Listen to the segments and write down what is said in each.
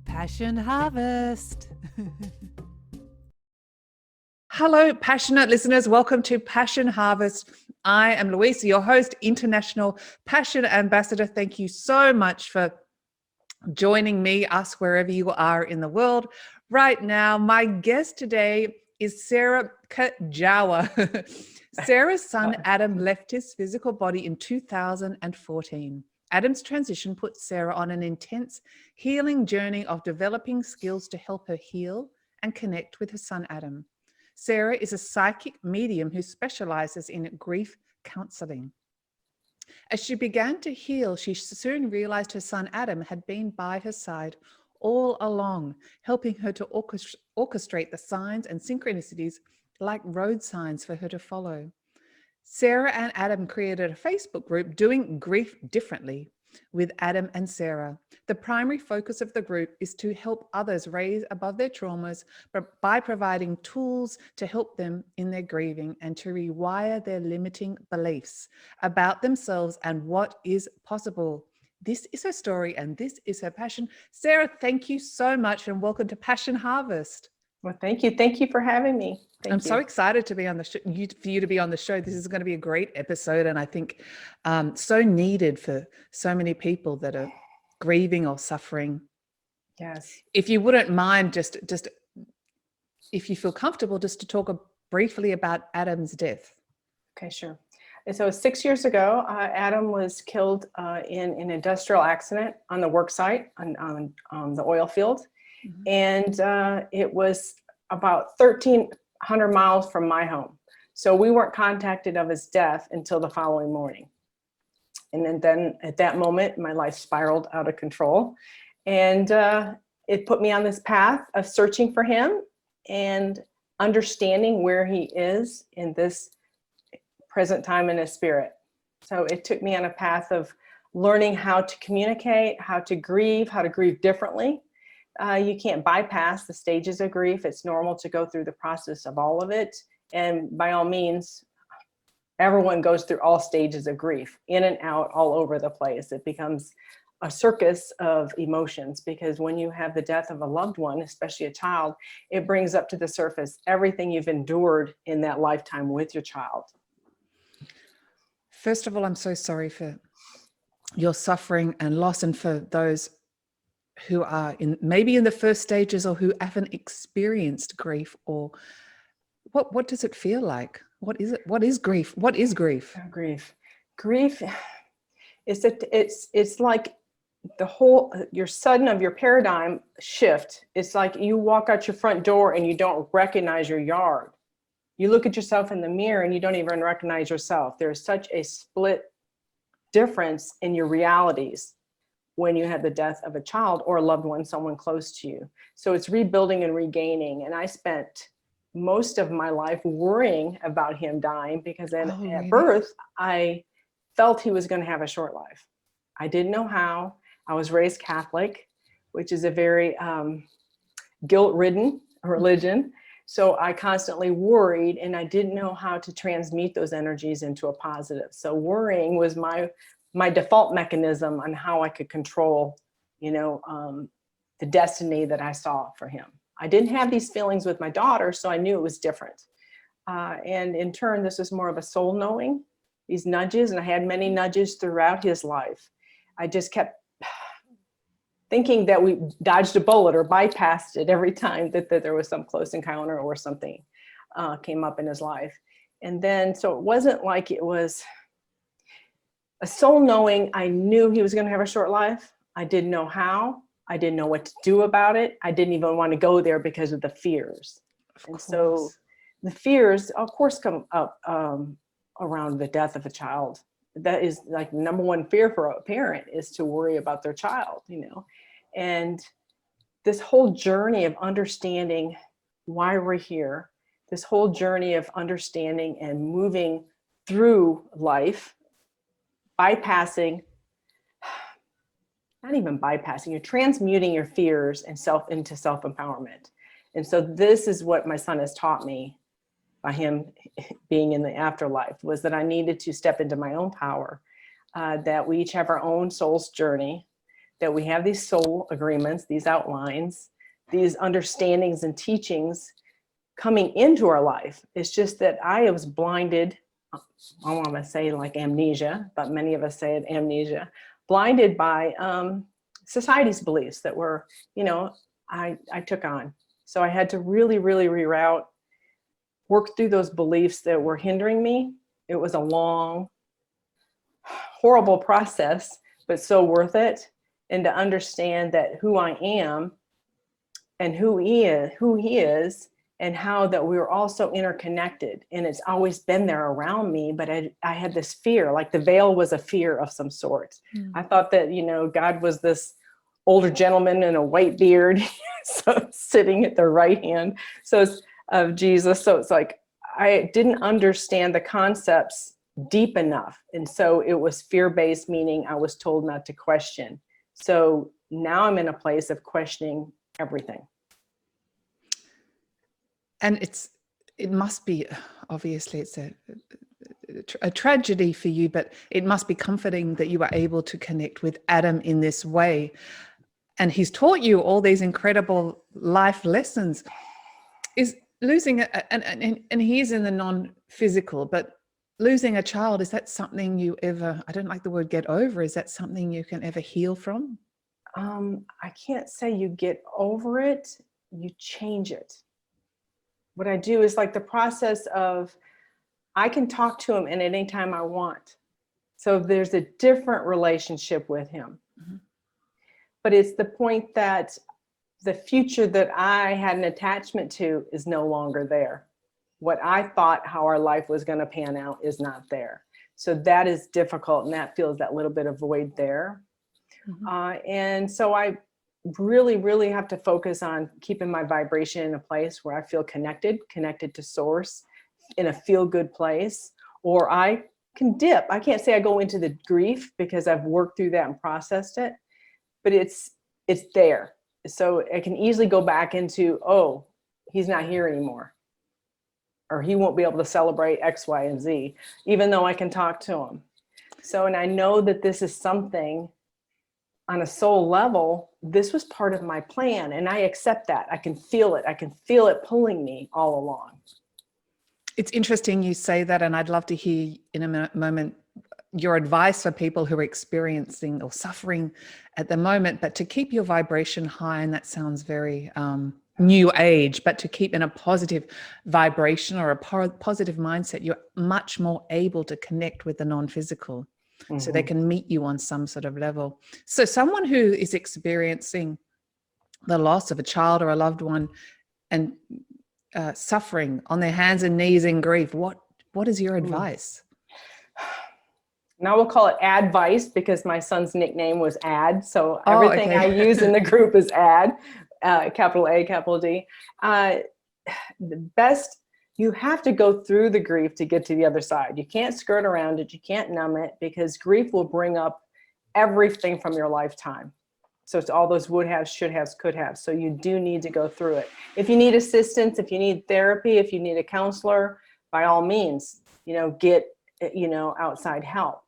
Passion Harvest. Hello, passionate listeners. Welcome to Passion Harvest. I am Louisa, your host, International Passion Ambassador. Thank you so much for joining me, us, wherever you are in the world right now. My guest today is Sara Kujawa. Sarah's son, Adam, left his physical body in 2014. Adam's transition put Sara on an intense healing journey of developing skills to help her heal and connect with her son, Adam. Sara is a psychic medium who specializes in grief counselling. As she began to heal, she soon realized her son Adam had been by her side all along, helping her to orchestrate the signs and synchronicities like road signs for her to follow. Sara and Adam created a Facebook group, Doing Grief Differently, with Adam and Sara. The primary focus of the group is to help others raise above their traumas by providing tools to help them in their grieving and to rewire their limiting beliefs about themselves and what is possible. This is her story and this is her passion. Sara, thank you so much and welcome to Passion Harvest. Well, thank you. Thank you for having me. I'm so excited to be on the show, for you to be on the show. This is going to be a great episode, and I think so needed for so many people that are grieving or suffering. Yes. If you wouldn't mind, just if you feel comfortable, just to talk briefly about Adam's death. Okay, sure. And so 6 years ago, Adam was killed in an industrial accident on the work site on the oil field. Mm-hmm. And it was about 1,300 miles from my home. So we weren't contacted of his death until the following morning. And then at that moment, my life spiraled out of control. And it put me on this path of searching for him and understanding where he is in this present time in his spirit. So it took me on a path of learning how to communicate, how to grieve differently. You can't bypass the stages of grief. It's normal to go through the process of all of it. And by all means, everyone goes through all stages of grief, in and out, all over the place. It becomes a circus of emotions because when you have the death of a loved one, especially a child, it brings up to the surface everything you've endured in that lifetime with your child. First of all, I'm so sorry for your suffering and loss, and for those who are maybe in the first stages or who haven't experienced grief. Or what does it feel like? What is it? What is grief? What is grief? Grief is that it's like the whole your sudden of your paradigm shift. It's like you walk out your front door and you don't recognize your yard. You look at yourself in the mirror and you don't even recognize yourself. There's such a split difference in your realities when you have the death of a child or a loved one, someone close to you. So it's rebuilding and regaining. And I spent most of my life worrying about him dying because at birth, I felt he was going to have a short life. I didn't know how. I was raised Catholic, which is a very guilt-ridden religion. So I constantly worried and I didn't know how to transmute those energies into a positive. So worrying was my default mechanism on how I could control, the destiny that I saw for him. I didn't have these feelings with my daughter, so I knew it was different. And in turn, this was more of a soul knowing, these nudges, and I had many nudges throughout his life. I just kept thinking that we dodged a bullet or bypassed it every time that there was some close encounter or something came up in his life. And then, so it wasn't like it was a soul knowing. I knew he was going to have a short life. I didn't know how. I didn't know what to do about it. I didn't even want to go there because of the fears. And so the fears, of course, come up around the death of a child. That is like the number one fear for a parent, is to worry about their child, and this whole journey of understanding why we're here, this whole journey of understanding and moving through life, bypassing, not even bypassing, you're transmuting your fears and into self-empowerment. And so this is what my son has taught me by him being in the afterlife, was that I needed to step into my own power, that we each have our own soul's journey, that we have these soul agreements, these outlines, these understandings and teachings coming into our life. It's just that I was blinded. I want to say like amnesia, but many of us say it amnesia, blinded by society's beliefs that were, I took on. So I had to really, really reroute, work through those beliefs that were hindering me. It was a long, horrible process, but so worth it. And to understand that who I am and who he is, and how that we were also interconnected. And it's always been there around me, but I had this fear, like the veil was a fear of some sort. I thought that, God was this older gentleman in a white beard, so sitting at the right hand of Jesus. So it's like, I didn't understand the concepts deep enough. And so it was fear-based, meaning I was told not to question. So now I'm in a place of questioning everything. And it must be, obviously it's a tragedy for you, but it must be comforting that you were able to connect with Adam in this way. And he's taught you all these incredible life lessons. Is losing, and he's in the non-physical, but losing a child, is that something you ever, I don't like the word get over, is that something you can ever heal from? I can't say you get over it, you change it. What I do is like the process of, I can talk to him at any time I want. So there's a different relationship with him. Mm-hmm. But it's the point that the future that I had an attachment to is no longer there. What I thought how our life was going to pan out is not there. So that is difficult, and that feels that little bit of void there. Mm-hmm. And so I really, really have to focus on keeping my vibration in a place where I feel connected to source, in a feel-good place, or I can dip. I can't say I go into the grief because I've worked through that and processed it, but it's there. So I can easily go back into, oh, he's not here anymore, or he won't be able to celebrate X, Y, and Z, even though I can talk to him. So, and I know that this is something on a soul level, this was part of my plan, and I accept that. I can feel it. I can feel it pulling me all along. It's interesting you say that, and I'd love to hear in a moment your advice for people who are experiencing or suffering at the moment, but to keep your vibration high, and that sounds very new age, but to keep in a positive vibration or a positive mindset, you're much more able to connect with the non-physical. Mm-hmm. So they can meet you on some sort of level. So someone who is experiencing the loss of a child or a loved one and suffering on their hands and knees in grief, what is your advice? Now we'll call it advice because my son's nickname was Ad. So everything I use in the group is Ad, capital A, capital D. The best, you have to go through the grief to get to the other side. You can't skirt around it. You can't numb it, because grief will bring up everything from your lifetime. So it's all those would have, should have, could have. So you do need to go through it. If you need assistance, if you need therapy, if you need a counselor, by all means, get, outside help.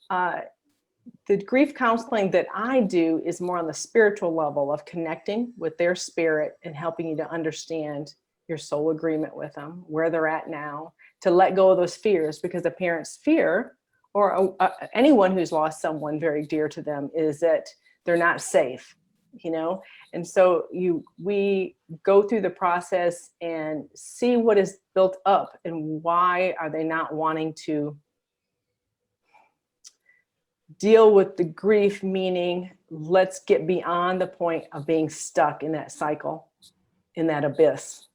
The grief counseling that I do is more on the spiritual level of connecting with their spirit and helping you to understand your soul agreement with them, where they're at now, to let go of those fears, because a parent's fear, or anyone who's lost someone very dear to them, is that they're not safe, and so we go through the process and see what is built up and why are they not wanting to deal with the grief, meaning let's get beyond the point of being stuck in that cycle, in that abyss.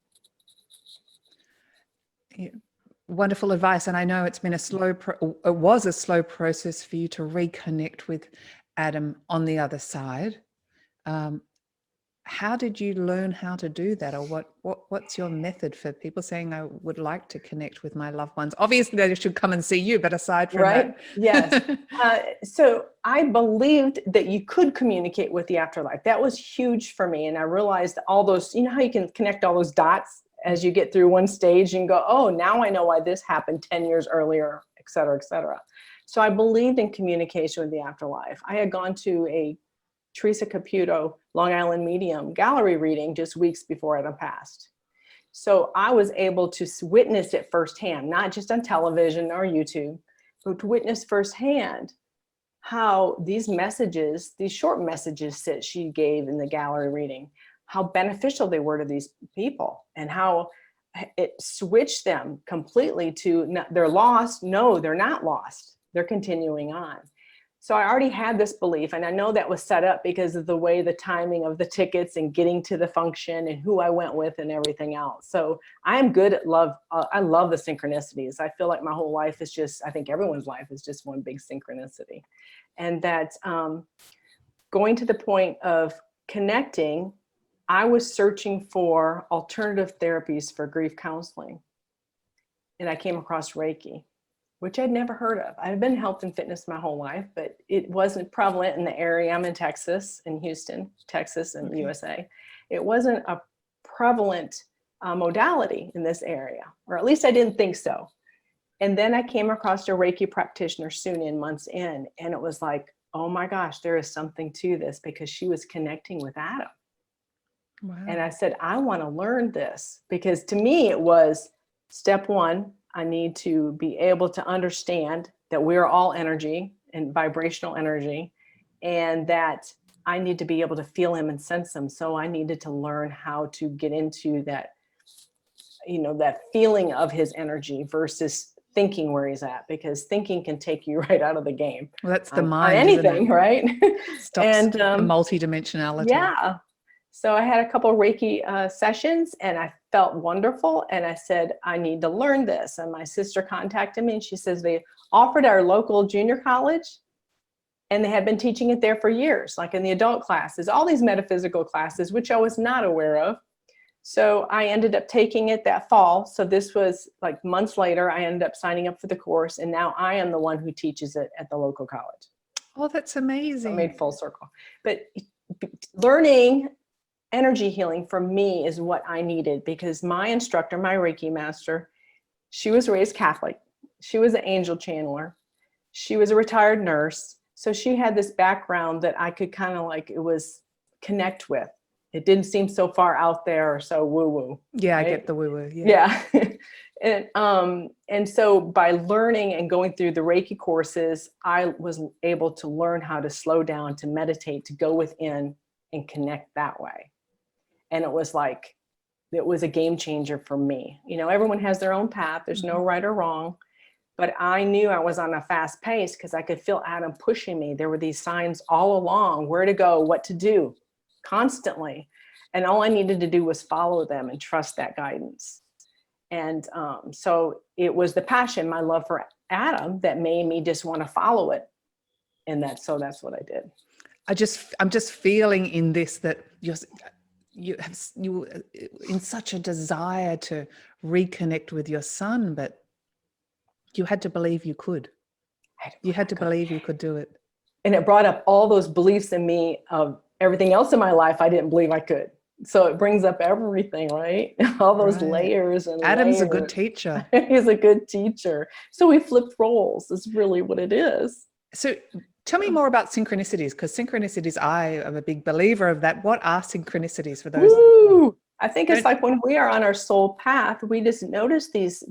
Yeah. Wonderful advice. And I know it's been it was a slow process for you to reconnect with Adam on the other side. How did you learn how to do that? Or what's your method for people saying, I would like to connect with my loved ones? Obviously they should come and see you, but aside from that. Yes. So I believed that you could communicate with the afterlife. That was huge for me. And I realized all those, how you can connect all those dots as you get through one stage and go, oh, now I know why this happened 10 years earlier, et cetera, et cetera. So I believed in communication with the afterlife. I had gone to a Teresa Caputo, Long Island medium, gallery reading just weeks before Adam passed. So I was able to witness it firsthand, not just on television or YouTube, but to witness firsthand how these messages, these short messages that she gave in the gallery reading, how beneficial they were to these people, and how it switched them completely to they're lost. No, they're not lost. They're continuing on. So I already had this belief, and I know that was set up because of the way the timing of the tickets and getting to the function and who I went with and everything else. So I am good at love. I love the synchronicities. I feel like my whole life is just, I think everyone's life is just one big synchronicity. And that going to the point of connecting, I was searching for alternative therapies for grief counseling. And I came across Reiki, which I'd never heard of. I've been in health and fitness my whole life, but it wasn't prevalent in the area. I'm in Texas, in Houston, Texas, and USA. It wasn't a prevalent modality in this area, or at least I didn't think so. And then I came across a Reiki practitioner soon months in, and it was like, oh my gosh, there is something to this, because she was connecting with Adam. Wow. And I said, I want to learn this, because to me it was step one. I need to be able to understand that we're all energy and vibrational energy, and that I need to be able to feel him and sense him. So I needed to learn how to get into that, that feeling of his energy versus thinking where he's at, because thinking can take you right out of the game. Well, that's the mind, on anything, right? Stops and the multidimensionality. Yeah. So I had a couple of Reiki sessions, and I felt wonderful. And I said, I need to learn this. And my sister contacted me, and she says they offered our local junior college, and they had been teaching it there for years, like in the adult classes, all these metaphysical classes, which I was not aware of. So I ended up taking it that fall. So this was like months later, I ended up signing up for the course, and now I am the one who teaches it at the local college. Oh, that's amazing. So I made full circle. But learning energy healing for me is what I needed, because my instructor, my Reiki master, she was raised Catholic. She was an angel channeler. She was a retired nurse. So she had this background that I could kind of connect with. It didn't seem so far out there or so woo-woo. Yeah, right? I get the woo-woo. Yeah. And so by learning and going through the Reiki courses, I was able to learn how to slow down, to meditate, to go within and connect that way. And it was a game changer for me. Everyone has their own path. There's no right or wrong. But I knew I was on a fast pace because I could feel Adam pushing me. There were these signs all along, where to go, what to do, constantly. And all I needed to do was follow them and trust that guidance. And so it was the passion, my love for Adam, that made me just want to follow it. And that's what I did. I'm just feeling in this that you in such a desire to reconnect with your son, but you had to believe you could. You had to believe you could do it. And it brought up all those beliefs in me of everything else in my life I didn't believe I could. So it brings up everything, right? All those layers. And Adam's a good teacher. He's a good teacher. So we flipped roles. That's really what it is. So tell me more about synchronicities, because synchronicities, I am a big believer of that. What are synchronicities for those? Ooh, I think it's like when we are on our soul path, we just notice these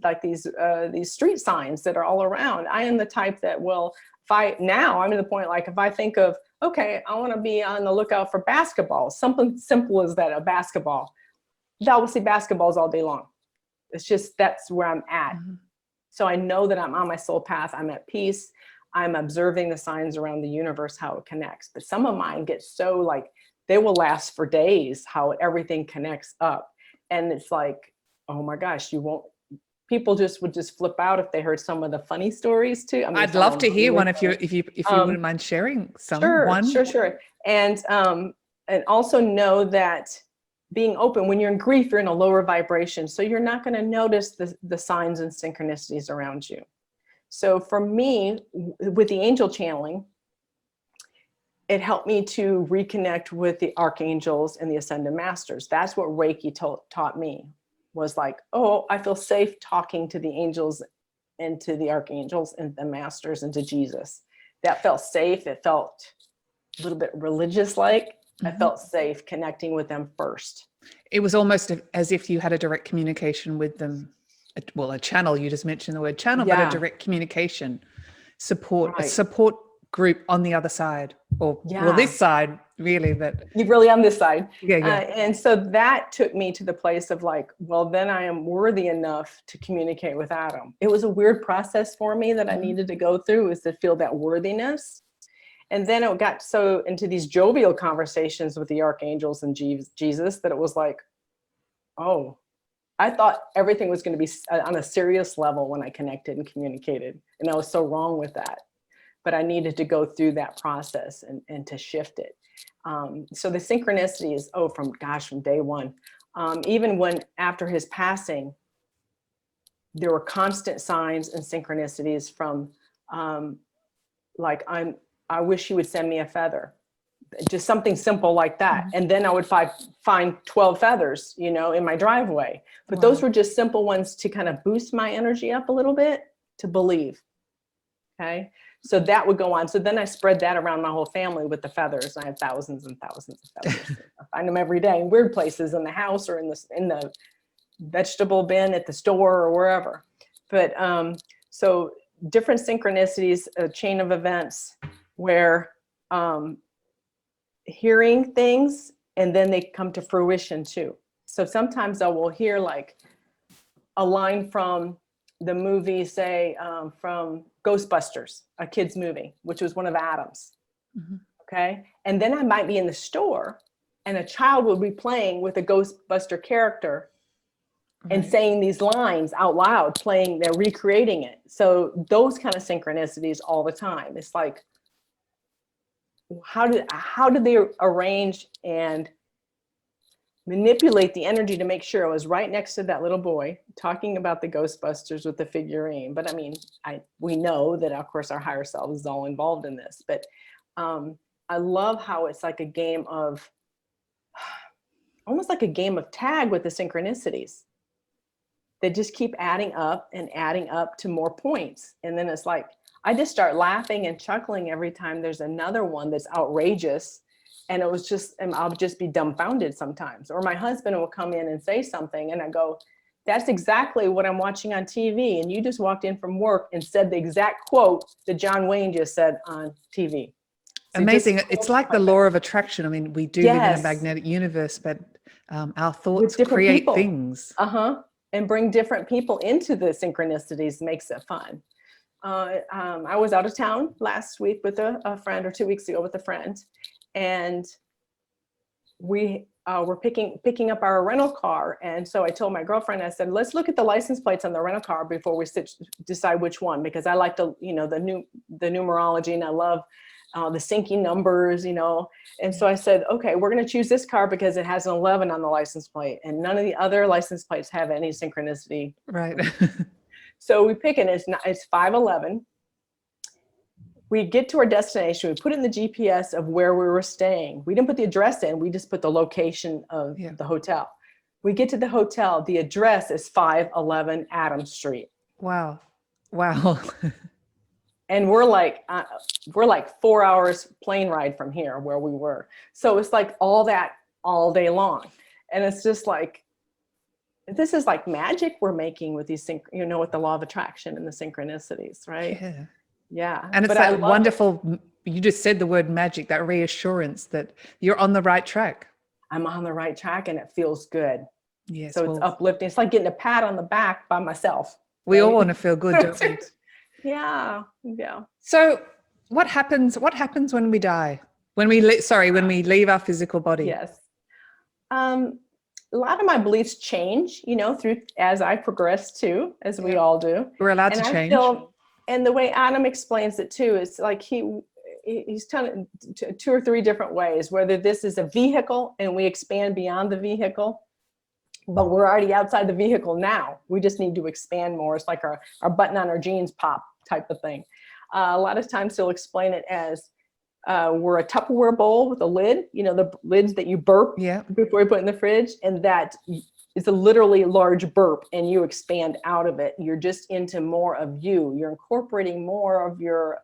street signs that are all around. I am the type that will, I'm to the point, if I think of, okay, I want to be on the lookout for basketball, something simple as that, a basketball. I will see basketballs all day long. It's just, that's where I'm at. Mm-hmm. So I know that I'm on my soul path. I'm at peace. I'm observing the signs around the universe, how it connects. But some of mine get so they will last for days, how everything connects up. And it's like, oh my gosh, people would just flip out if they heard some of the funny stories too. I'd love to hear one if you wouldn't mind sharing some. Sure. And also know that being open, when you're in grief, you're in a lower vibration. So you're not going to notice the signs and synchronicities around you. So for me, with the angel channeling, it helped me to reconnect with the archangels and the ascended masters. That's what Reiki taught me, was I feel safe talking to the angels and to the archangels and the masters and to Jesus. That felt safe. It felt little bit religious like, I Mhm. felt safe connecting with them first. It was almost as if you had a direct communication with them. Well, a channel, you just mentioned the word channel, but a Yeah, direct communication support, a right. support group on the other side, or well, Yeah. this side really, but You're really on this side. yeah. And so that took me to the place of like, well, then I am worthy enough to communicate with Adam. It was a weird process for me that I Mhm. needed to go through, is to feel that worthiness. And then it got so into these jovial conversations with the archangels and Jesus that it was like, oh, I thought everything was going to be on a serious level when I connected and communicated. And I was so wrong with that. But I needed to go through that process and to shift it. So the synchronicities, from day one, even when after his passing, there were constant signs and synchronicities from like, I wish he would send me a feather, just something simple like that. Mhm. And then I would find 12 feathers, in my driveway. But Wow. those were just simple ones to kind of boost my energy up a little bit to believe. Okay. So that would go on. So then I spread that around my whole family with the feathers. I have thousands and thousands of feathers. I find them every day in weird places in the house or in the vegetable bin at the store or wherever. But so different synchronicities, a chain of events where hearing things and then they come to fruition too. So sometimes I will hear like a line from the movie, say, from Ghostbusters, a kid's movie, which was one of Adam's. Mhm. Okay. And then I might be in the store and a child will be playing with a Ghostbuster character and Right. saying these lines out loud, they're recreating it. So those kind of synchronicities all the time. It's like, how did they arrange and manipulate the energy to make sure I was right next to that little boy talking about the Ghostbusters with the figurine? But I mean, we know that of course our higher self is all involved in this, but I love how it's like a game of, almost like a game of tag with the synchronicities. They just keep adding up and adding up to more points. And then it's like, I just start laughing and chuckling every time there's another one that's outrageous. And I'll just be dumbfounded sometimes. Or my husband will come in and say something and I go, that's exactly what I'm watching on TV. And you just walked in from work and said the exact quote that John Wayne just said on TV. So Amazing. It's like the law of attraction. I mean, we do live in a yes, magnetic universe, but our thoughts with different create people. things. And bring different people into the synchronicities makes it fun. I was out of town last week with a friend, or 2 weeks ago with a friend, and we were picking up our rental car. And so I told my girlfriend, I said, let's look at the license plates on the rental car before we decide which one, because I like the numerology, and I love the syncing numbers, And so I said, okay, we're going to choose this car because it has an 11 on the license plate, and none of the other license plates have any synchronicity. Right. So we pick it. It's 511. We get to our destination. We put in the GPS of where we were staying. We didn't put the address in. We just put the location of the hotel. We get to the hotel. The address is 511 Adams Street. Wow. And we're like 4 hours plane ride from here where we were. So it's like all that all day long. And it's just like, this is like magic we're making with these, with the law of attraction and the synchronicities, right? Yeah. Yeah. And it's that wonderful, you just said the word magic, that reassurance that you're on the right track. I'm on the right track and it feels good. Yes. So it's uplifting. It's like getting a pat on the back by myself. We all want to feel good, don't we? Yeah. Yeah. So what happens when we die? When we leave our physical body? Yes. A lot of my beliefs change, through as I progress too, as we all do. We're allowed to change. And the way Adam explains it too, is like he's done it 2 or 3 different ways, whether this is a vehicle and we expand beyond the vehicle, but we're already outside the vehicle now. We just need to expand more. It's like our button on our jeans pop type of thing. A lot of times he'll explain it as we're a Tupperware bowl with a lid, the lids that you burp before you put in the fridge. And that is a literally large burp and you expand out of it. You're just into more of you. You're incorporating more of your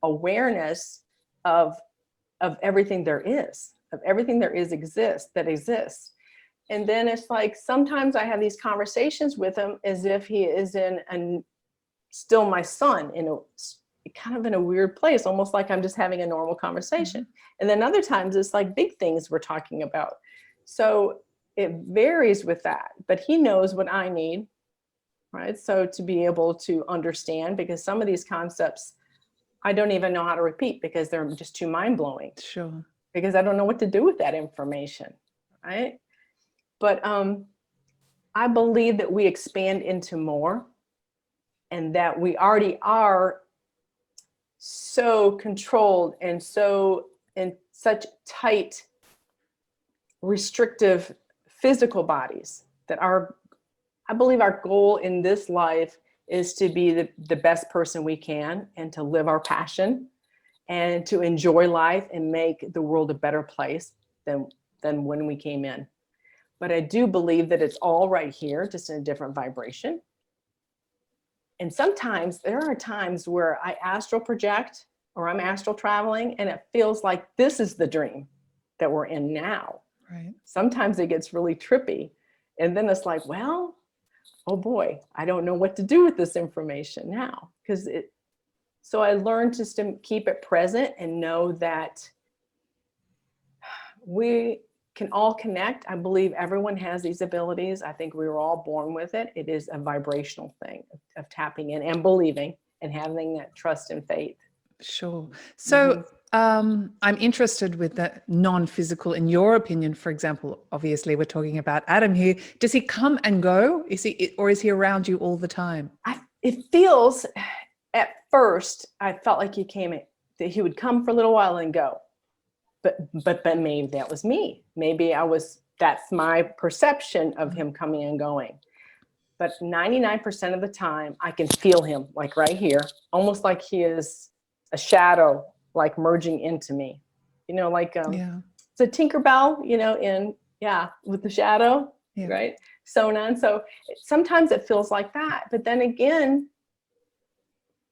awareness of of everything there is, that exists. And then it's like, sometimes I have these conversations with him as if he is still my son, kind of in a weird place, almost like I'm just having a normal conversation. And then other times it's like big things we're talking about. So it varies with that, but he knows what I need, right? So to be able to understand, because some of these concepts I don't even know how to repeat because they're just too mind-blowing. Sure. Because I don't know what to do with that information, right? But I believe that we expand into more, and that we already are so controlled and so in such tight, restrictive physical bodies that I believe our goal in this life is to be the best person we can, and to live our passion, and to enjoy life and make the world a better place than when we came in. But I do believe that it's all right here, just in a different vibration. And sometimes there are times where I astral project, or I'm astral traveling, and it feels like this is the dream that we're in now. Right. Sometimes it gets really trippy. And then it's like, well, oh boy, I don't know what to do with this information now. So I learned just to keep it present and know that we can all connect. I believe everyone has these abilities. I think we were all born with it. It is a vibrational thing of tapping in and believing and having that trust and faith. Sure. So I'm interested with the non-physical. In your opinion, for example, obviously we're talking about Adam here. Does he come and go? Is he around you all the time? It feels, at first, I felt like that he would come for a little while and go. But maybe that was me. Maybe that's my perception of him coming and going. But 99% of the time, I can feel him, like right here, almost like he is a shadow, like merging into me. Like it's a Tinkerbell, with the shadow, right? So on. So sometimes it feels like that. But then again,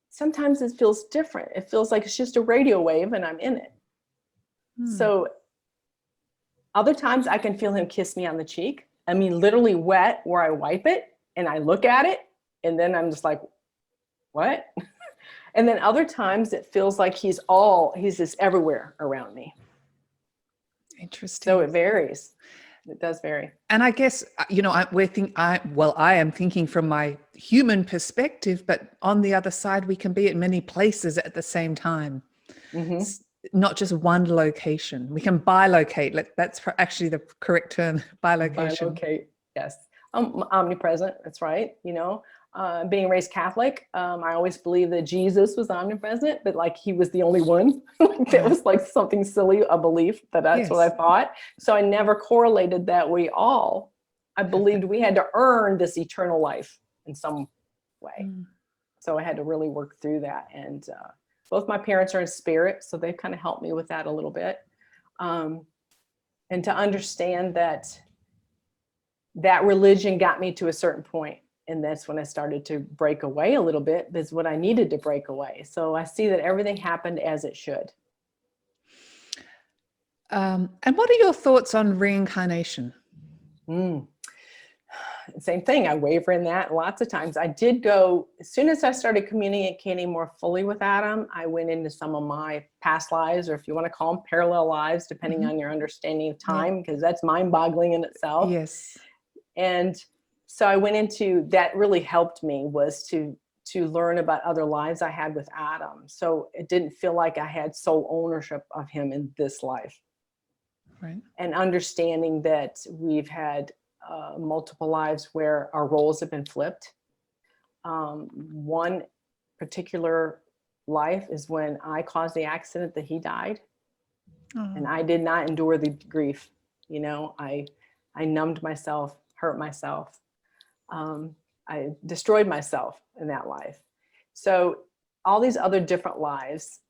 sometimes it feels different. It feels like it's just a radio wave and I'm in it. So other times I can feel him kiss me on the cheek. I mean, literally wet, where I wipe it and I look at it, and then I'm just like, what? And then other times it feels like he's just everywhere around me. Interesting. So it varies. It does vary. And I guess, I am thinking from my human perspective, but on the other side, we can be at many places at the same time. Mm-hmm. Not just one location. We can bilocate. That's actually the correct term, bilocation. Bilocate, yes. Omnipresent, that's right. Being raised Catholic, I always believed that Jesus was omnipresent, but like he was the only one. That was like something silly, a belief, that's what I thought. So I never correlated that I believed we had to earn this eternal life in some way. So I had to really work through that. And both my parents are in spirit, so they kind of helped me with that a little bit. And to understand that religion got me to a certain point. And that's when I started to break away a little bit. That's what I needed to break away. So I see that everything happened as it should. And what are your thoughts on reincarnation? Same thing. I waver in that lots of times. I did go, as soon as I started communicating more fully with Adam, I went into some of my past lives, or if you want to call them parallel lives, depending on your understanding of time, because that's mind-boggling in itself. Yes. And so I went into, that really helped me, was to learn about other lives I had with Adam. So it didn't feel like I had sole ownership of him in this life. Right. And understanding that we've had multiple lives where our roles have been flipped. One particular life is when I caused the accident that he died. And I did not endure the grief. I numbed myself, hurt myself. I destroyed myself in that life. So all these other different lives,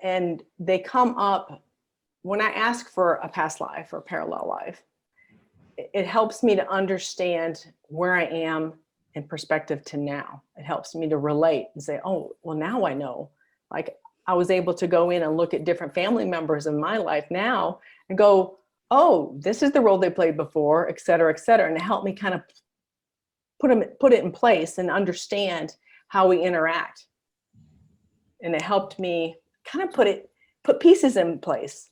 and they come up when I ask for a past life or parallel life. It helps me to understand where I am in perspective to now. It helps me to relate and say, oh, well, now I know. Like I was able to go in and look at different family members in my life now and go, oh, this is the role they played before, et cetera, and it helped me kind of put it in place and understand how we interact. And it helped me kind of put pieces in place.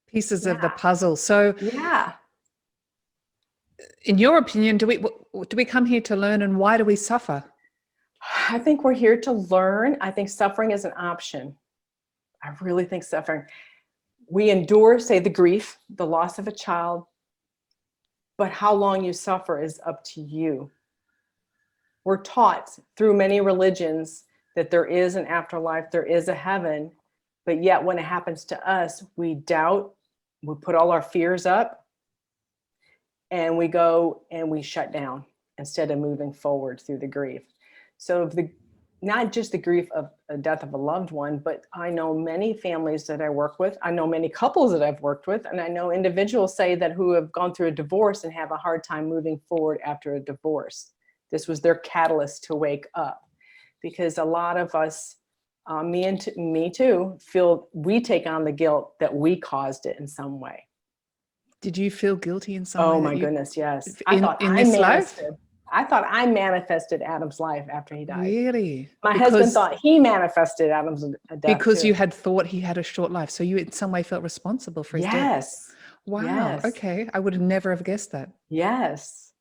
Pieces of the puzzle. So yeah. In your opinion, do we come here to learn, and why do we suffer? I think we're here to learn. I think suffering is an option. I really think suffering. We endure, say, the grief, the loss of a child, but how long you suffer is up to you. We're taught through many religions that there is an afterlife, there is a heaven, but yet when it happens to us, we doubt, we put all our fears up, and we go and we shut down instead of moving forward through the grief. So not just the grief of a death of a loved one, but I know many families that I work with, I know many couples that I've worked with, and I know individuals say that who have gone through a divorce and have a hard time moving forward after a divorce. This was their catalyst to wake up, because a lot of us, me too, feel we take on the guilt that we caused it in some way. Did you feel guilty in some way? Oh my goodness, yes. In this life? I thought I manifested Adam's life after he died. Really? My husband thought he manifested Adam's death because too. you had thought he had a short life, so you in some way felt responsible for his death. Yes. Wow. Yes. Okay, I would never have guessed that. Yes.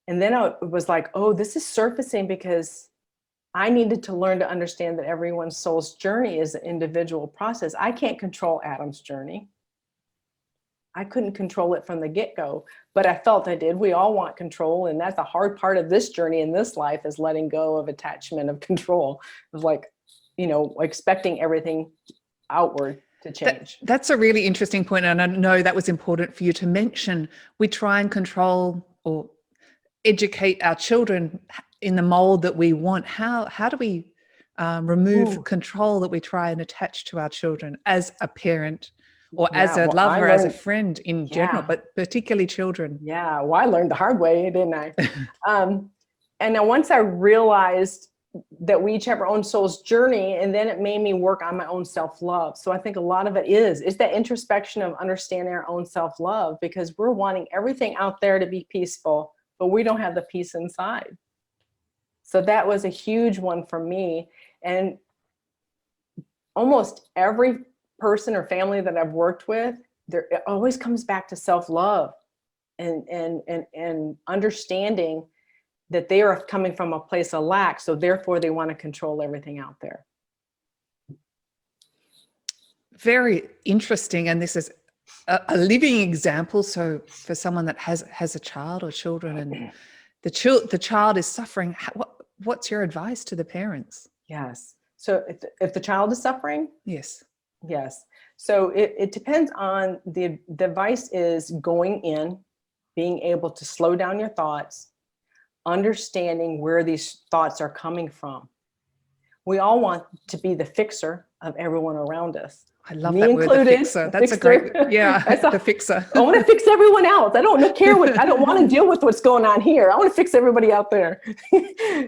And then I was like, oh, this is surfacing because I needed to learn to understand that everyone's soul's journey is an individual process. I can't control Adam's journey. I couldn't control it from the get-go, but I felt I did. We all want control, and that's a hard part of this journey in this life, is letting go of attachment of control. It was like, expecting everything outward to change. That's a really interesting point, and I know that was important for you to mention. We try and control or educate our children in the mold that we want. How do we remove control that we try and attach to our children as a parent? Or as a lover, as a friend in general, but particularly children. Yeah, well, I learned the hard way, didn't I? And then once I realized that we each have our own soul's journey, and then it made me work on my own self-love. So I think a lot of it is that introspection of understanding our own self-love, because we're wanting everything out there to be peaceful, but we don't have the peace inside. So that was a huge one for me. And almost every person or family that I've worked with, it always comes back to self-love and understanding that they are coming from a place of lack, so therefore they want to control everything out there. Very interesting, and this is a living example. So for someone that has a child or children, and the child is suffering, what's your advice to the parents? Yes. So if the child is suffering? Yes. Yes. So it depends on the advice is going in, being able to slow down your thoughts, understanding where these thoughts are coming from. We all want to be the fixer of everyone around us. I love that word, the fixer. That's a great, the fixer. I want to fix everyone else. I don't care I don't want to deal with what's going on here. I want to fix everybody out there.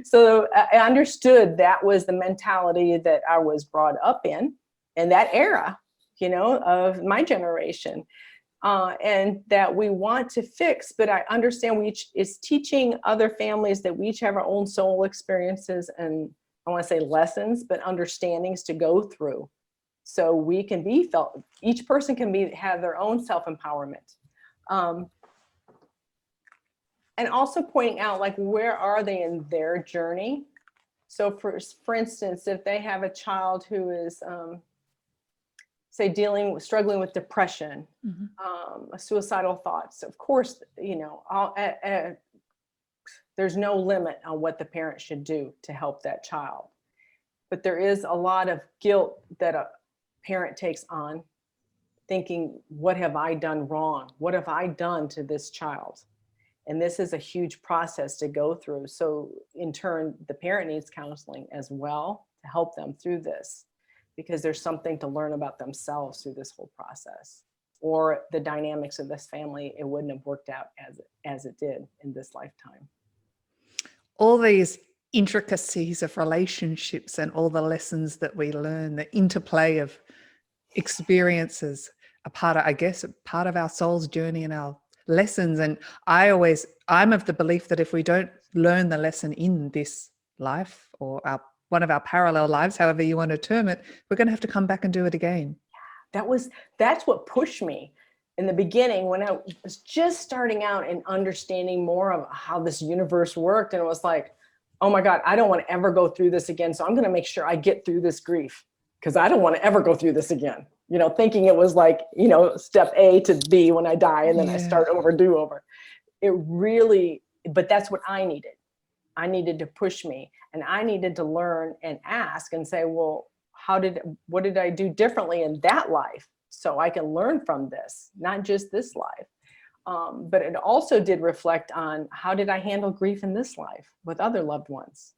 So I understood that was the mentality that I was brought up in that era, of my generation. And that we want to fix, but I understand is teaching other families that we each have our own soul experiences and I want to say lessons, but understandings to go through. So we can be felt, each person can have their own self-empowerment. And also pointing out, like, where are they in their journey? So for instance, if they have a child who is, say, struggling with depression, suicidal thoughts, of course, there's no limit on what the parent should do to help that child. But there is a lot of guilt that a parent takes on, thinking, what have I done wrong? What have I done to this child? And this is a huge process to go through. So in turn, the parent needs counseling as well to help them through this, because there's something to learn about themselves through this whole process, or the dynamics of this family. It wouldn't have worked out as it did in this lifetime. All these intricacies of relationships and all the lessons that we learn, the interplay of experiences, a part of, I guess, a part of our soul's journey and our lessons. And I'm of the belief that if we don't learn the lesson in this life or one of our parallel lives, however you want to term it, we're going to have to come back and do it again. That's what pushed me in the beginning when I was just starting out and understanding more of how this universe worked. And it was like, oh my God, I don't want to ever go through this again. So I'm going to make sure I get through this grief because I don't want to ever go through this again. Thinking it was like, step A to B when I die and then I start do over. It really, but that's what I needed. I needed to push me and I needed to learn and ask and say, well, what did I do differently in that life so I can learn from this, not just this life. But it also did reflect on how did I handle grief in this life with other loved ones.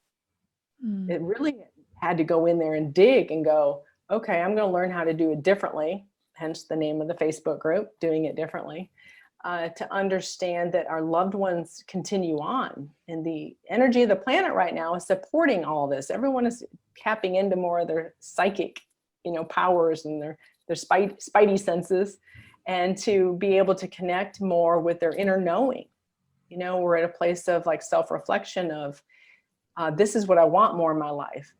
It really had to go in there and dig and go, okay, I'm going to learn how to do it differently. Hence the name of the Facebook group, Doing It Differently, to understand that our loved ones continue on. And the energy of the planet right now is supporting all this. Everyone is tapping into more of their psychic, powers and their spidey senses, and to be able to connect more with their inner knowing. We're at a place of like self-reflection of, this is what I want more in my life.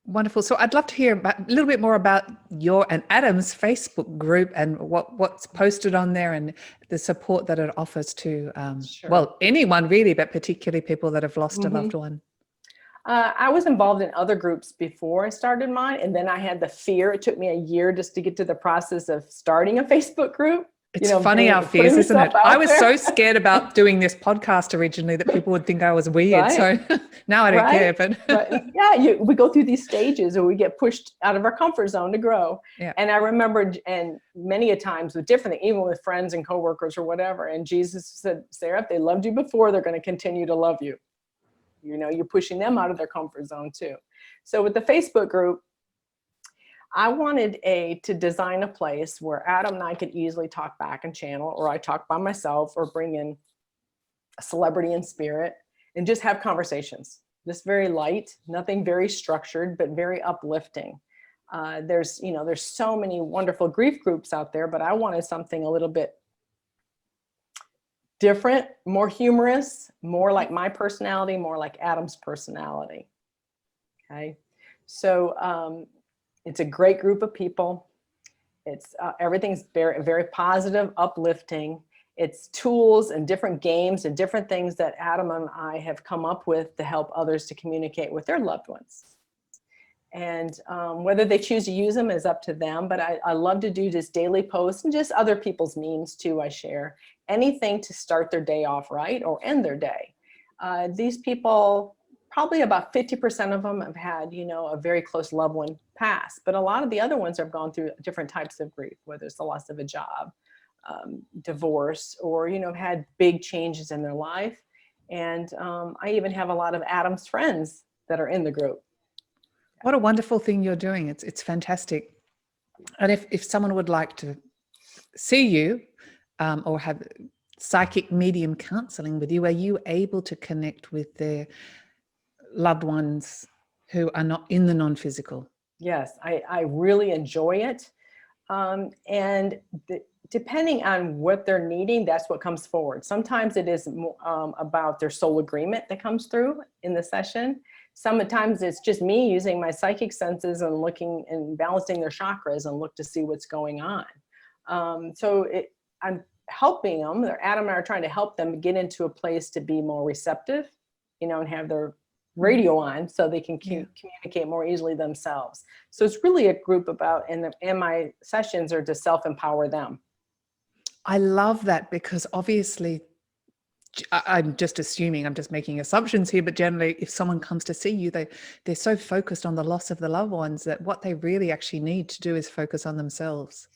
Wonderful. So I'd love to hear a little bit more about your and Adam's Facebook group and what's posted on there and the support that it offers to, Sure. Well, anyone really, but particularly people that have lost a loved one. I was involved in other groups before I started mine. And then I had the fear. It took me a year just to get to the process of starting a Facebook group. It's funny our fears, isn't it? I was so scared about doing this podcast originally that people would think I was weird. Right. So now I don't care. But yeah, we go through these stages or we get pushed out of our comfort zone to grow. Yeah. And I remember, and many a times with different things, even with friends and coworkers or whatever. And Jesus said, Sarah, if they loved you before, they're going to continue to love you. You're pushing them out of their comfort zone too. So with the Facebook group, I wanted to design a place where Adam and I could easily talk back and channel, or I talk by myself or bring in a celebrity in spirit and just have conversations. Just very light, nothing very structured, but very uplifting. There's so many wonderful grief groups out there, but I wanted something a little bit different, more humorous, more like my personality, more like Adam's personality. Okay. So, it's a great group of people. It's everything's very, very positive, uplifting. It's tools and different games and different things that Adam and I have come up with to help others to communicate with their loved ones. And whether they choose to use them is up to them. But I love to do just daily posts and just other people's memes too. I share anything to start their day off right or end their day. These people, probably about 50% of them have had, a very close loved one pass, but a lot of the other ones have gone through different types of grief, whether it's the loss of a job, divorce, or, had big changes in their life. And I even have a lot of Adam's friends that are in the group. What a wonderful thing you're doing. It's fantastic. And if someone would like to see you or have psychic medium counseling with you, are you able to connect with their loved ones who are not in the non-physical? Yes, I really enjoy it. And depending on what they're needing, that's what comes forward. Sometimes it is about their soul agreement that comes through in the session. Sometimes it's just me using my psychic senses and looking and balancing their chakras and look to see what's going on. I'm helping them. Adam and I are trying to help them get into a place to be more receptive, and have their radio on so they can communicate more easily themselves. So it's really a group about, and my sessions are to self-empower them. I love that, because obviously I'm just assuming, I'm just making assumptions here, but generally if someone comes to see you, they're so focused on the loss of the loved ones that what they really actually need to do is focus on themselves.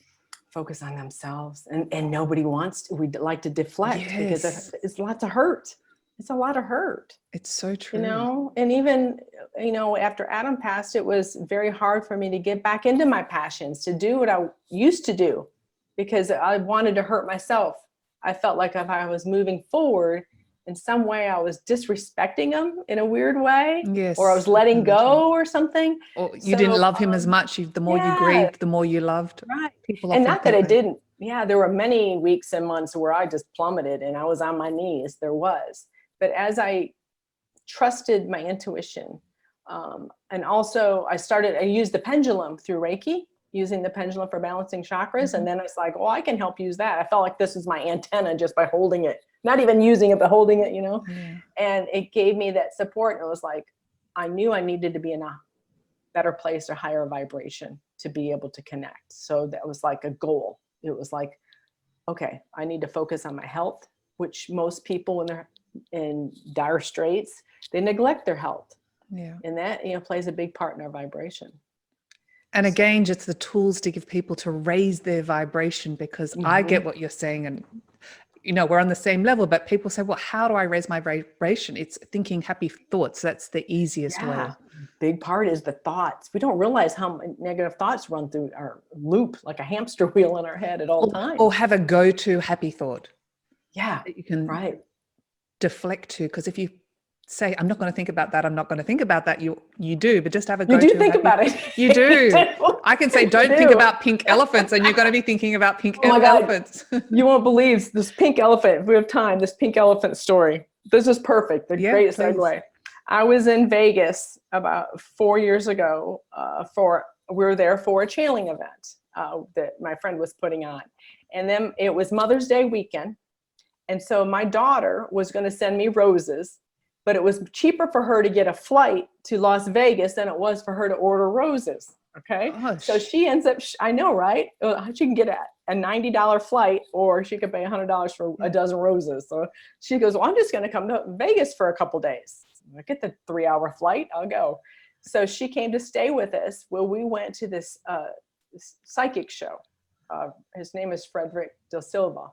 Focus on themselves. And nobody wants to, we'd like to deflect. Yes. Because it's lots of hurt. It's a lot of hurt. It's so true. And even, after Adam passed, it was very hard for me to get back into my passions, to do what I used to do, because I wanted to hurt myself. I felt like if I was moving forward, in some way I was disrespecting him in a weird way, Yes. or I was letting go or something. Or you didn't love him as much. The more you grieved, the more you loved. Right. People And often not that I think didn't. Yeah, there were many weeks and months where I just plummeted and I was on my knees. There was. But as I trusted my intuition, and also I used the pendulum through Reiki, using the pendulum for balancing chakras. And then it's like, oh, I can help use that. I felt like this is my antenna just by holding it, not even using it, but holding it, Yeah. And it gave me that support. And it was like, I knew I needed to be in a better place or higher vibration to be able to connect. So that was like a goal. It was like, okay, I need to focus on my health, which most people when they're in dire straits, they neglect their health. Yeah. And that, plays a big part in our vibration. And again, just the tools to give people to raise their vibration, because I get what you're saying. And, we're on the same level, but people say, well, how do I raise my vibration? It's thinking happy thoughts. That's the easiest way. Big part is the thoughts. We don't realize how negative thoughts run through our loop like a hamster wheel in our head at all times. Or have a go-to happy thought. Yeah. That you can deflect to. Because if you say, I'm not going to think about that, I'm not going to think about that, you do, but just have a go-to. You do think about it. You do. I can say, don't think about pink elephants, and you're going to be thinking about pink elephants. You won't believe this pink elephant. If we have time, this pink elephant story. This is perfect. The great segue. I was in Vegas about 4 years ago we were there for a channeling event that my friend was putting on. And then it was Mother's Day weekend. And so my daughter was going to send me roses, but it was cheaper for her to get a flight to Las Vegas than it was for her to order roses. Okay. Gosh. So she ends up, I know, right? She can get a $90 flight, or she could pay $100 for a dozen roses. So she goes, well, I'm just going to come to Vegas for a couple days. I get the 3-hour flight, I'll go. So she came to stay with us. Well, we went to this psychic show. His name is Frederick Da Silva.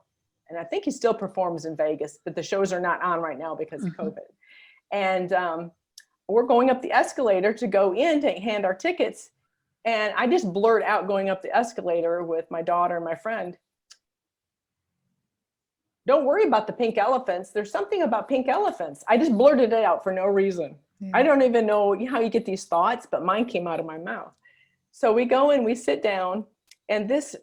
And I think he still performs in Vegas, but the shows are not on right now because of COVID. And we're going up the escalator to go in to hand our tickets. And I just blurt out going up the escalator with my daughter and my friend, don't worry about the pink elephants. There's something about pink elephants. I just blurted it out for no reason. Yeah. I don't even know how you get these thoughts, but mine came out of my mouth. So we go in, we sit down, and this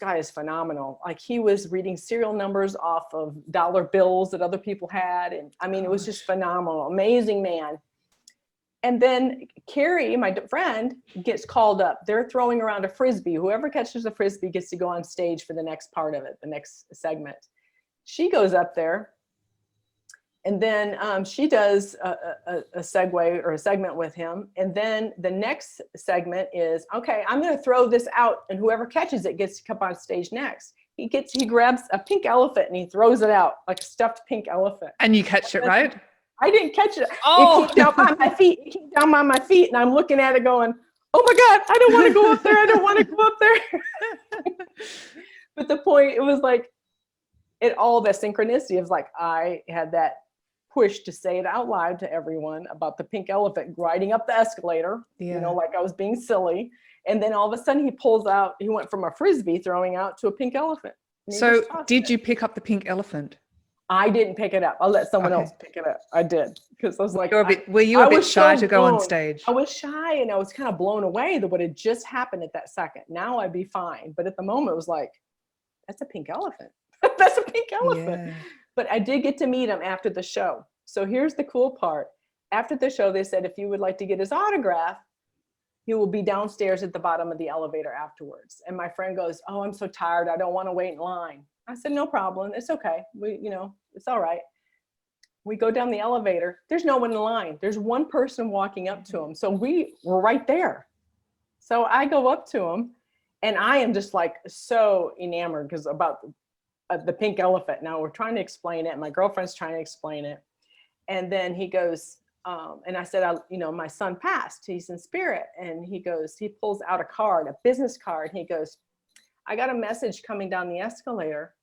guy is phenomenal. Like, he was reading serial numbers off of dollar bills that other people had. And I mean, it was just phenomenal, amazing man. And then Carrie, my friend, gets called up. They're throwing around a Frisbee. Whoever catches a Frisbee gets to go on stage for the next part of it, the next segment. She goes up there, and then she does a segue or a segment with him. And then the next segment is, okay, I'm going to throw this out, and whoever catches it gets to come on stage next. He grabs a pink elephant and he throws it out, like a stuffed pink elephant. And you catch it, right? I didn't catch it. Oh. It came down by my feet. It came down by my feet, and I'm looking at it going, oh my God, I don't want to go up there. I don't want to go up there. But the point, it was like, all the synchronicity of like, I had that push to say it out loud to everyone about the pink elephant riding up the escalator, like I was being silly. And then all of a sudden he went from a Frisbee throwing out to a pink elephant. So did you pick up the pink elephant? I didn't pick it up. I'll let someone else pick it up. I did. Because I was like, were you a bit shy to go on stage? I was shy, and I was kind of blown away that what had just happened at that second. Now I'd be fine. But at the moment it was like, that's a pink elephant. That's a pink elephant. Yeah. But I did get to meet him after the show. So here's the cool part. After the show, they said, if you would like to get his autograph, he will be downstairs at the bottom of the elevator afterwards. And my friend goes, oh, I'm so tired. I don't want to wait in line. I said, no problem. It's okay. It's all right. We go down the elevator. There's no one in line. There's one person walking up to him. So we were right there. So I go up to him, and I am just like so enamored because about the pink elephant. Now we're trying to explain it. My girlfriend's trying to explain it. And then he goes, and I said, my son passed. He's in spirit. And he pulls out a card, a business card. And he goes, I got a message coming down the escalator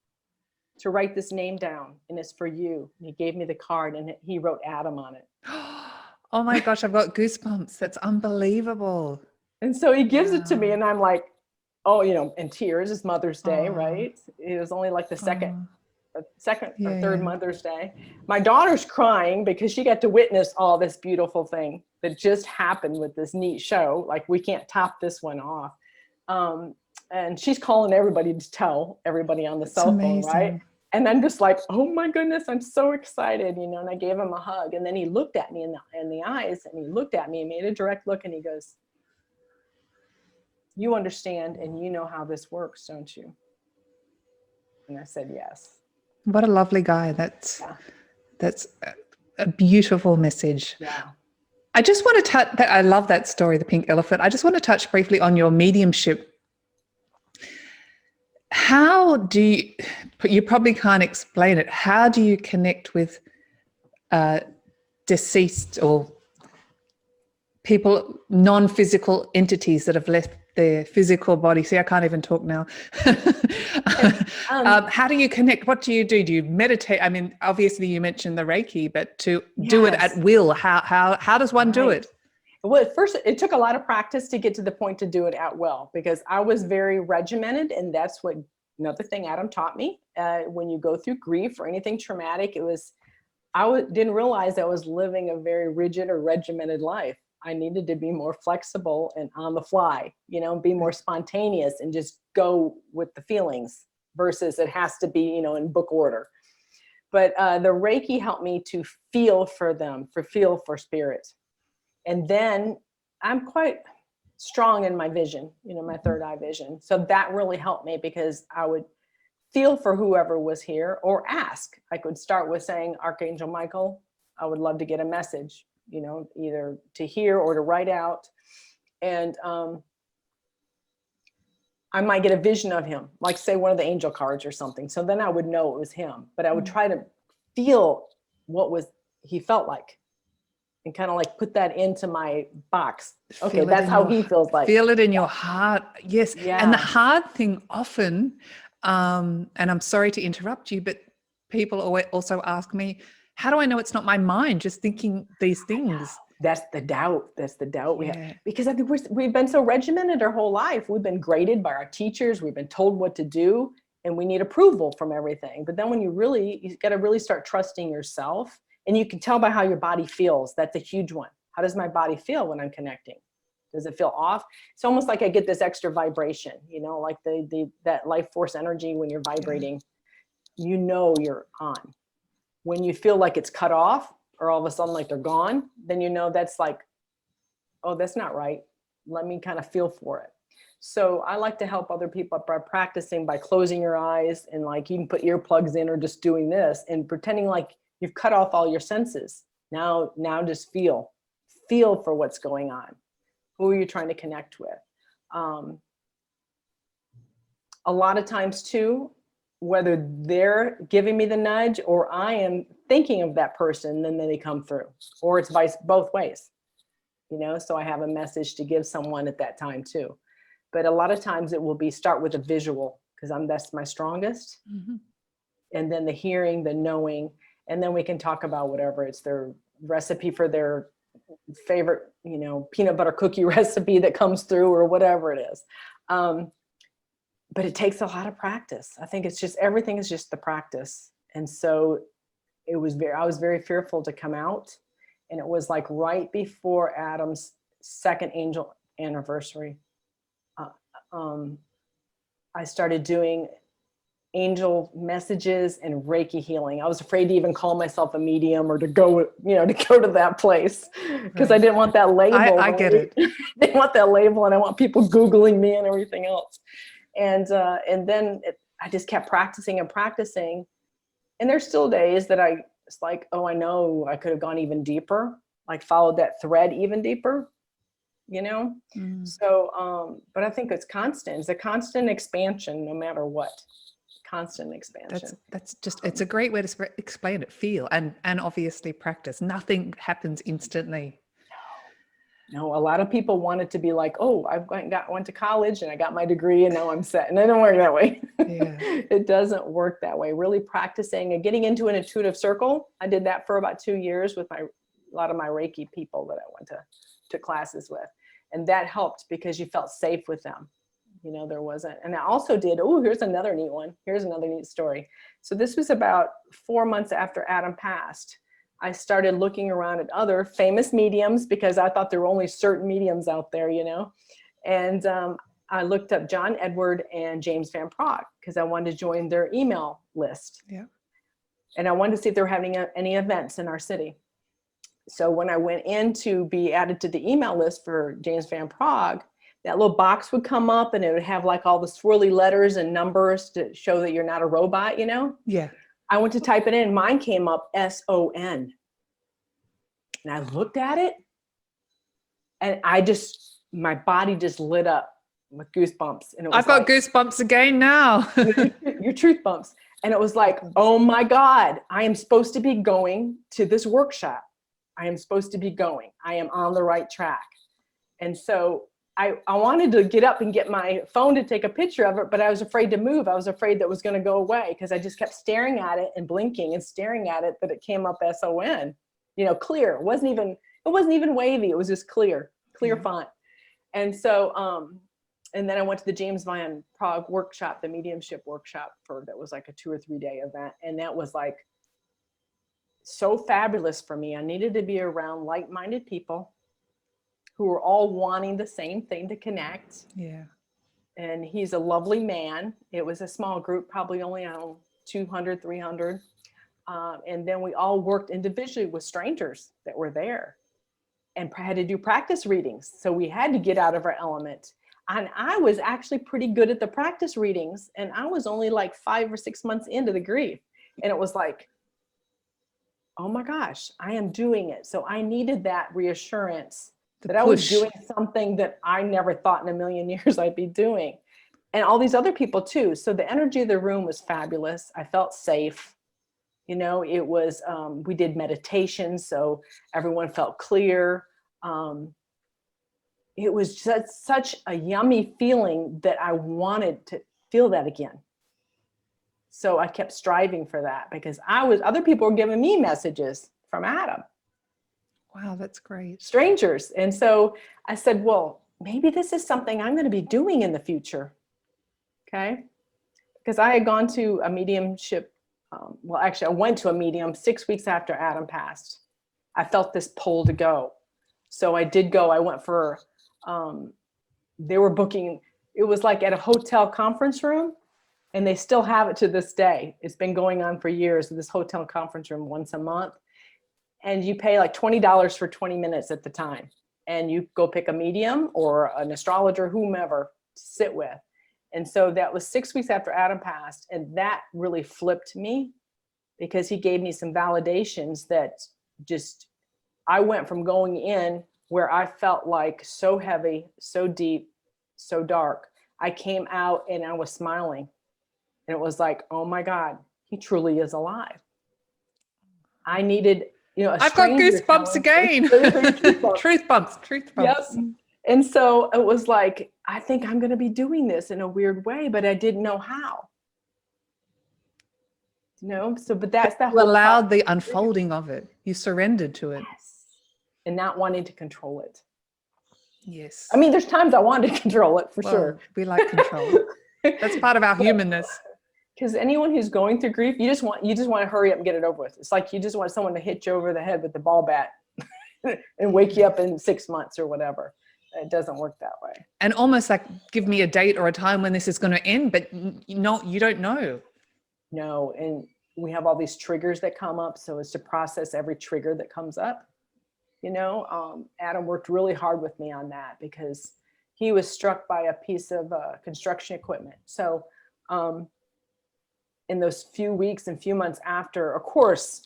to write this name down, and it's for you. And he gave me the card, and he wrote Adam on it. Oh my gosh, I've got goosebumps. That's unbelievable. And so he gives it to me, and I'm like, oh, in tears. It's Mother's Day, right? It was only like the second the second or Yeah, third yeah. Mother's Day. My daughter's crying because she got to witness all this beautiful thing that just happened with this neat show. Like, we can't top this one off. And she's calling everybody to tell everybody on the It's cell phone, right? amazing. And I'm just like, oh my goodness, I'm so excited, you know, and I gave him a hug. And then he looked at me in the eyes, and he looked at me and made a direct look, and he goes, you understand and you know how this works, don't you? And I said, yes. What a lovely guy. That's a beautiful message. Yeah. I just want to touch, I love that story, the pink elephant. I just want to touch briefly on your mediumship. How do you probably can't explain it. How do you connect with deceased or people, non-physical entities that have left their physical body? See, I can't even talk now. How do you connect? What do? Do you meditate? I mean, obviously you mentioned the Reiki, but to do it at will, how does one do it? Well, at first, it took a lot of practice to get to the point to do it at will, because I was very regimented. And that's what another thing Adam taught me. When you go through grief or anything traumatic, didn't realize I was living a very rigid or regimented life. I needed to be more flexible and on the fly, you know, be more spontaneous and just go with the feelings versus it has to be, you know, in book order. But the Reiki helped me to feel for them, feel for spirit. And then I'm quite strong in my vision, you know, my third eye vision. So that really helped me, because I would feel for whoever was here or ask. I could start with saying, Archangel Michael, I would love to get a message, you know, either to hear or to write out. And I might get a vision of him, like say one of the angel cards or something. So then I would know it was him, but I would try to feel what he felt like, and kind of like put that into my box. Okay, that's how he feels like. Feel it in your heart. Yes. Yeah. And the hard thing often, and I'm sorry to interrupt you, but people also ask me, how do I know it's not my mind just thinking these things? That's the doubt. We have, because I think we've been so regimented our whole life. We've been graded by our teachers. We've been told what to do, and we need approval from everything. But then when you got to really start trusting yourself, and you can tell by how your body feels. That's a huge one. How does my body feel when I'm connecting? Does it feel off? It's almost like I get this extra vibration, you know, like that life force energy when you're vibrating, you know, you're on. When you feel like it's cut off, or all of a sudden like they're gone, then you know that's like, oh, that's not right. Let me kind of feel for it. So I like to help other people by practicing by closing your eyes, and like you can put earplugs in or just doing this and pretending like you've cut off all your senses. Now just feel for what's going on. Who are you trying to connect with? A lot of times too, whether they're giving me the nudge or I am thinking of that person, then they come through, or it's both ways, you know, so I have a message to give someone at that time too. But a lot of times it will start with a visual, because that's my strongest. Mm-hmm. And then the hearing, the knowing, and then we can talk about whatever it's their recipe for their favorite, you know, peanut butter cookie recipe that comes through, or whatever it is. But it takes a lot of practice. I think everything is just the practice. And so I was very fearful to come out. And it was like right before Adam's second angel anniversary. I started doing angel messages and Reiki healing. I was afraid to even call myself a medium or to go to that place, because right. I didn't want that label. I get it. Didn't want that label, and I want people Googling me and everything else. And then I just kept practicing and practicing. And there's still days that it's like, oh, I know I could have gone even deeper, like followed that thread even deeper, you know? Mm. So, but I think it's constant. It's a constant expansion, no matter what. Constant expansion. That's just, it's a great way to explain it. Feel and obviously practice. Nothing happens instantly. No, a lot of people want it to be like, oh, went to college and I got my degree and now I'm set. And it doesn't work that way. Yeah. It doesn't work that way. Really practicing and getting into an intuitive circle. I did that for about 2 years with a lot of my Reiki people that I went to classes with. And that helped because you felt safe with them. You know, there wasn't. And I also did, oh, here's another neat one. Here's another neat story. So this was about 4 months after Adam passed. I started looking around at other famous mediums because I thought there were only certain mediums out there, you know. And I looked up John Edward and James Van Praagh because I wanted to join their email list. Yeah. And I wanted to see if they were having any events in our city. So when I went in to be added to the email list for James Van Praagh, that little box would come up and it would have like all the swirly letters and numbers to show that you're not a robot, you know? Yeah. I went to type it in, mine came up SON. And I looked at it and my body just lit up with goosebumps. And it was I've got goosebumps again now. your truth bumps. And it was like, oh my God, I am supposed to be going to this workshop. I am supposed to be going. I am on the right track. And so I wanted to get up and get my phone to take a picture of it, but I was afraid to move. I was afraid that it was going to go away because I just kept staring at it and blinking and staring at it, but it came up SON, you know, clear. It wasn't even wavy. It was just clear font. And so, and then I went to the James Van Praagh workshop, the mediumship workshop that was like a 2 or 3 day event. And that was like so fabulous for me. I needed to be around like-minded people who were all wanting the same thing, to connect. Yeah. And he's a lovely man. It was a small group, probably only 200, 300. And then we all worked individually with strangers that were there and had to do practice readings. So we had to get out of our element. And I was actually pretty good at the practice readings. And I was only like 5 or 6 months into the grief. And it was like, oh my gosh, I am doing it. So I needed that reassurance that I was doing something that I never thought in a million years I'd be doing. And all these other people too. So the energy of the room was fabulous. I felt safe. You know, it was, we did meditation, so everyone felt clear. It was just such a yummy feeling that I wanted to feel that again. So I kept striving for that because other people were giving me messages from Adam. Wow, that's great. Strangers. And so I said, well, maybe this is something I'm going to be doing in the future. Okay. Because I had gone to a mediumship. Well, actually, I went to a medium 6 weeks after Adam passed. I felt this pull to go. So I did go. I went for, they were booking, it was like at a hotel conference room, and they still have it to this day. It's been going on for years, this hotel conference room once a month. And you pay like $20 for 20 minutes at the time. And you go pick a medium or an astrologer, whomever, to sit with. And so that was 6 weeks after Adam passed. And that really flipped me because he gave me some validations that just, I went from going in where I felt like so heavy, so deep, so dark. I came out and I was smiling. And it was like, oh my God, he truly is alive. I needed, you know, I've got goosebumps again. Truth bumps. Yep. And so it was like, I think I'm going to be doing this in a weird way, but I didn't know how. You know, so, but that's that. You allowed the unfolding of it. You surrendered to it. Yes. And not wanting to control it. Yes. I mean, there's times I wanted to control it for sure. We like control. That's part of our humanness. Because anyone who's going through grief, you just want to hurry up and get it over with. It's like you just want someone to hit you over the head with the ball bat and wake you up in 6 months or whatever. It doesn't work that way. And almost like give me a date or a time when this is going to end, but you don't know. No, and we have all these triggers that come up, so it's to process every trigger that comes up. You know, Adam worked really hard with me on that because he was struck by a piece of construction equipment. So in those few weeks and few months after, of course,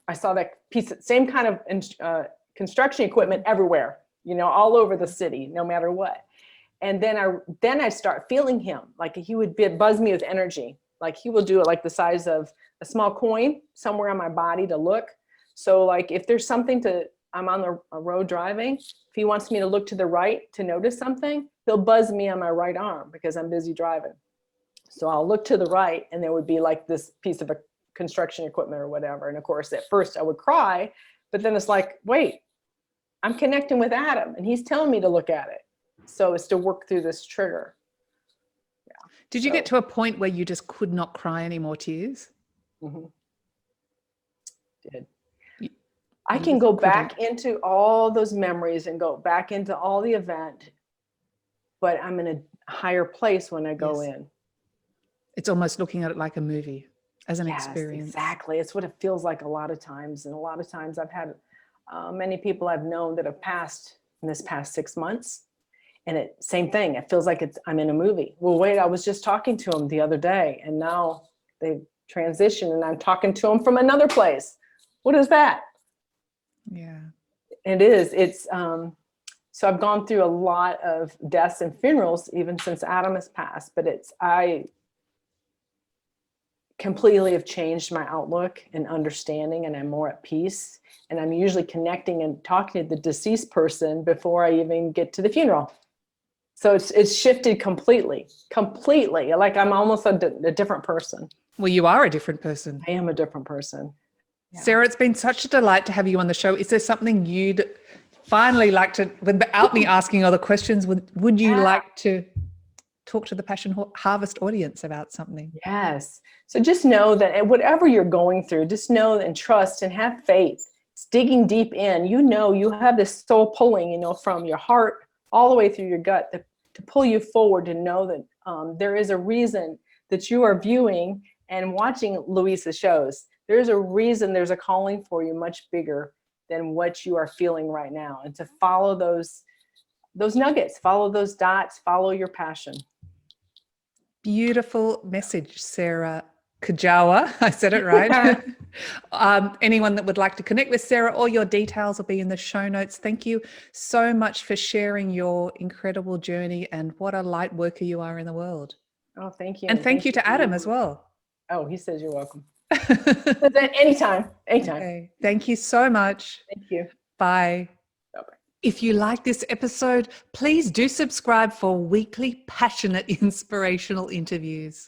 I saw that piece, same kind of construction equipment everywhere, you know, all over the city, no matter what. And then I start feeling him, like he would buzz me with energy. Like he will do it like the size of a small coin somewhere on my body to look. So like if there's something I'm on the road driving, if he wants me to look to the right to notice something, he'll buzz me on my right arm because I'm busy driving. So I'll look to the right and there would be like this piece of a construction equipment or whatever. And of course, at first I would cry, but then it's like, wait, I'm connecting with Adam and he's telling me to look at it. So it's to work through this trigger. Did you get to a point where you just could not cry any more tears? Mhm. Did. You- I you can just go couldn't. back into all those memories and go back into all the event, but I'm in a higher place when I go Yes. in. It's almost looking at it like a movie, as an Yes, experience. exactly. It's what it feels like a lot of times. And a lot of times I've had many people I've known that have passed in this past 6 months. And same thing. It feels like I'm in a movie. Well, wait, I was just talking to them the other day, and now they've transitioned and I'm talking to them from another place. What is that? Yeah. It is. So I've gone through a lot of deaths and funerals even since Adam has passed, but I completely have changed my outlook and understanding, and I'm more at peace. And I'm usually connecting and talking to the deceased person before I even get to the funeral. So it's shifted completely. Like I'm almost a different person. Well, you are a different person. I am a different person. Yeah. Sarah, it's been such a delight to have you on the show. Is there something you'd finally like to, without me asking other questions, would you like to talk to the Passion Harvest audience about something? Yes. So just know that whatever you're going through, just know and trust and have faith. It's digging deep in. You have this soul pulling, from your heart all the way through your gut to pull you forward, to know that there is a reason that you are viewing and watching Louisa's shows. There's a reason, there's a calling for you much bigger than what you are feeling right now. And to follow those nuggets, follow those dots, follow your passion. Beautiful message, Sara Kujawa. I said it right. Anyone that would like to connect with Sarah, all your details will be in the show notes. Thank you so much for sharing your incredible journey, and what a light worker you are in the world. Oh, thank you. And thank you to Adam as well. Oh, he says you're welcome. Anytime. Okay. Thank you so much. Thank you. Bye. Bye-bye. If you like this episode, please do subscribe for weekly passionate inspirational interviews.